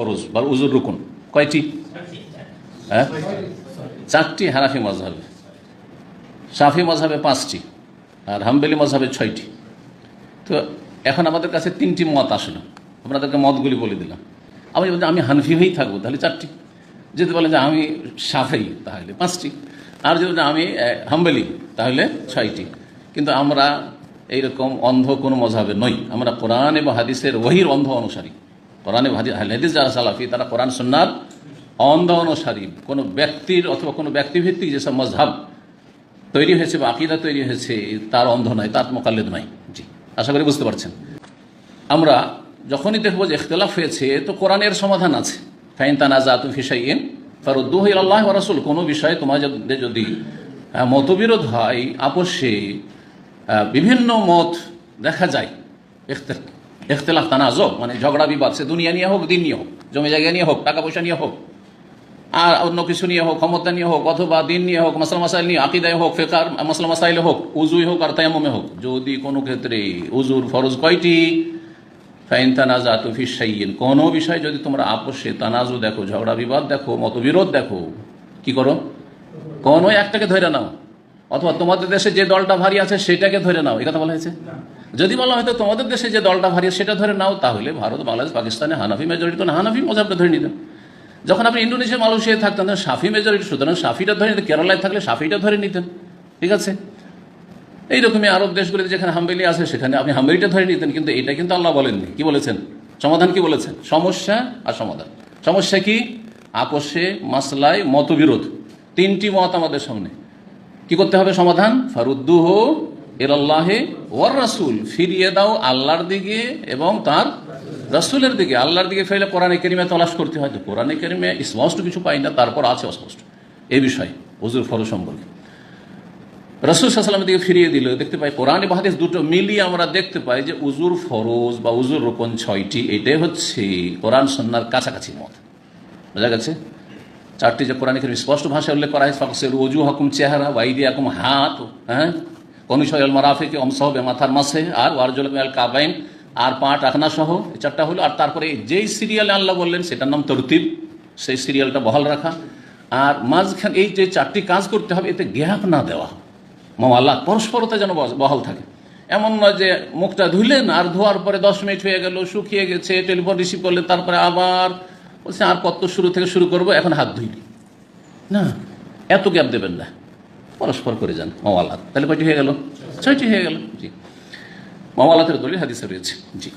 ফরজ বা উজুর রুকুন কয়টি? হ্যাঁ, 4টি হানাফি মজহাবে, শাফি মজহাবে 5টি, আর হাম্বলি মজহাবে 6টি। তো এখন আমাদের কাছে 3টি মত আসলো, আপনাদেরকে মতগুলি বলে দিলাম। আমি যদি আমি হানফি হয়েই থাকবো তাহলে 4টি, যদি বলেন যে আমি শাফি তাহলে 5টি, আর যদি আমি হাম্বলি তাহলে 6টি। কিন্তু আমরা এইরকম অন্ধ কোনো মজহাবে নই, আমরা কোরআন এবং হাদিসের ওহির অন্ধ অনুসারী। কোরআন এবং হাদিস যারা সালাফি তারা কোরআন সুন্নাহর অন্ধ অনুসারী। কোনো ব্যক্তির অথবা কোনো ব্যক্তিভিত্তিক যেসব মজহাব তৈরি হয়েছে বা আকিদা তৈরি হয়েছে তার অন্ধ নয়, তার মোকাল্লিদ নয়। জি, আশা করি বুঝতে পারছেন। আমরা যখনই দেখবো যে ইখতিলাফ হয়েছে তো কোরআনের সমাধান আছে। ফাইন তানাজাতুম ফি শাইইন ফারুদ্দুহু ইলাল্লাহি ওয়া রাসূল, কোনো বিষয়ে তোমাদের যদি মতবিরোধ হয়, আপোষে বিভিন্ন মত দেখা যায়, ইখতিলাফ তানাজু মানে ঝগড়া বিবাদ, সে দুনিয়া নিয়ে হোক, দিন নিয়ে হোক, জমি জায়গা নিয়ে হোক, টাকা পয়সা নিয়ে হোক, আর অন্য কিছু নিয়ে হোক, ক্ষমতা নিয়ে হোক, অথবা দিন নিয়ে হোক, মাসলা মাসাইল নিয়ে, আকিদায় হোক, ফিকহ মাসলা মাসাইলে হোক, উজুই হোক আর তায়াম্মুমে হোক, যদি কোনো ক্ষেত্রে উজুর ফরজ কয়টি? ফাইন তানাজাতু ফি শাইইন, কোনো বিষয় যদি তোমরা আপোষে তানাজু দেখো, ঝগড়া বিবাদ দেখো, মতবিরোধ দেখো, কি করো? কোনো একটাকে ধরে নাও, অথবা তোমাদের দেশে যে দলটা ভারী আছে সেটাকে ধরে নাও। এই কথা বলা হয়েছে। যদি বলা হয়তো তোমাদের দেশে যে দলটা ভারী সেটা ধরে নাও, তাহলে ভারত, বাংলাদেশ, পাকিস্তানে হানাফি মেজরিটি, তো হানাফি মজাবটা ধরে নিতেন। যখন আপনি ইন্দোনেশিয়া, মালয়েশিয়ায় থাকতেন তখন সাফি মেজরিটি, সুতরাং সাফিটা ধরে নিতেন। কেরালায় থাকলে সাফিটা ধরে নিতেন। ঠিক আছে, এইরকমই আরব দেশগুলিতে যেখানে হাম্বলি আছে সেখানে আপনি হাম্বলিটা ধরে নিতেন। কিন্তু এটা কিন্তু আল্লাহ বলেননি। কি বলেছেন? সমাধান কি বলেছেন? সমস্যা আর সমাধান। সমস্যা কি? আপোষে, মাসলায় মতবিরোধ, 3টি মত আমাদের সামনে। কি করতে হবে? সমাধান। ফারুদ্দুহু ইলাল্লাহি ওয়ার রাসূল, ফিরিয়ে দাও আল্লাহর দিকে এবং তার রাসূলের দিকে। আল্লাহর দিকে ফেলে কোরআনে কারিমে তলাশ করতে হয়। তো কোরআনে কারিমে স্পষ্ট কিছু পাই না, তারপর আছে অস্পষ্ট এই বিষয়ে ওযুর ফরজ সম্পর্কে। রাসূল সাল্লাল্লাহু আলাইহি ওয়াসাল্লামের দিকে ফিরিয়ে দিল। দেখতে পাই কোরআন এবং হাদিস দুটো মিলিয়ে আমরা দেখতে পাই যে উজুর ফরজ বা উজুর রুকন 6টি। এটাই হচ্ছে কোরআন সুন্নাহর কাছাকাছি মত। বোঝা গেছে? 4টি যে কোরআনে কারিমে স্পষ্ট ভাষায় উল্লেখ করা হয়েছে, ফাকসিলু ওয়ুজুহাকুম, চেহারা, ওয়াইদিয়াকুম, হাত, হ্যাঁ, কমিশাল মারাফিক, অমসাহ মাথার মাসে, আর ওয়ারজুলাকুম ইলাল কাবাইন, আর পা টাকনা সহ, এই 4টা হলো। আর তারপরে যেই সিরিয়ালে আল্লাহ বললেন সেটার নাম তরতিব, সেই সিরিয়ালটা বহাল রাখা। আর মাঝখানে এই যে 4টি কাজ করতে হবে, এতে গ্যাপ না দেওয়া, আল্লাহ পরস্পরতা যেন বহাল থাকে। এমন নয় যে মুখটা ধুইলেন আর ধোয়ার পরে 10 মিনিট হয়ে গেল, শুকিয়ে গেছে, টেলিফোন রিসিভ করলেন, তারপরে আবার বলছে আর কত শুরু থেকে শুরু করবো, এখন হাত ধুইনি। না, এত গ্যাপ দেবেন না, পরস্পর করে যান মাওয়ালাত। তাহলে কয়টি হয়ে গেল? 6টি হয়ে গেল। জি, মাওয়ালাতের দলিল হাদিসে রয়েছে। জি।